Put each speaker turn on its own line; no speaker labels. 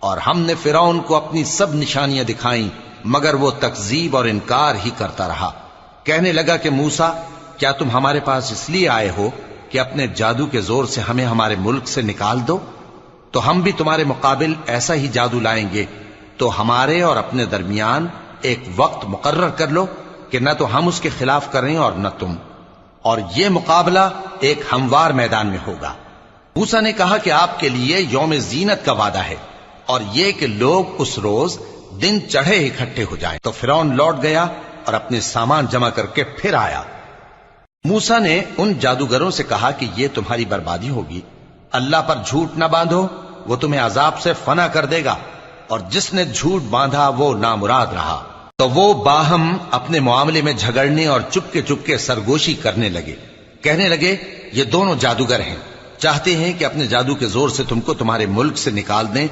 اور ہم نے فرعون کو اپنی سب نشانیاں دکھائیں مگر وہ تکذیب اور انکار ہی کرتا رہا۔ کہنے لگا کہ موسیٰ، کیا تم ہمارے پاس اس لیے آئے ہو کہ اپنے جادو کے زور سے ہمیں ہمارے ملک سے نکال دو؟ تو ہم بھی تمہارے مقابل ایسا ہی جادو لائیں گے، تو ہمارے اور اپنے درمیان ایک وقت مقرر کر لو کہ نہ تو ہم اس کے خلاف کریں اور نہ تم، اور یہ مقابلہ ایک ہموار میدان میں ہوگا۔ موسیٰ نے کہا کہ آپ کے لیے یوم زینت کا وعدہ ہے، اور یہ کہ لوگ اس روز دن چڑھے اکٹھے ہو جائیں۔ تو فرعون لوٹ گیا اور اپنے سامان جمع کر کے پھر آیا۔ موسیٰ نے ان جادوگروں سے کہا کہ یہ تمہاری بربادی ہوگی، اللہ پر جھوٹ نہ باندھو، وہ تمہیں عذاب سے فنا کر دے گا، اور جس نے جھوٹ باندھا وہ نامراد رہا۔ تو وہ باہم اپنے معاملے میں جھگڑنے اور چپکے سرگوشی کرنے لگے۔ کہنے لگے یہ دونوں جادوگر ہیں، چاہتے ہیں کہ اپنے جادو کے زور سے تم کو تمہارے ملک سے نکال دیں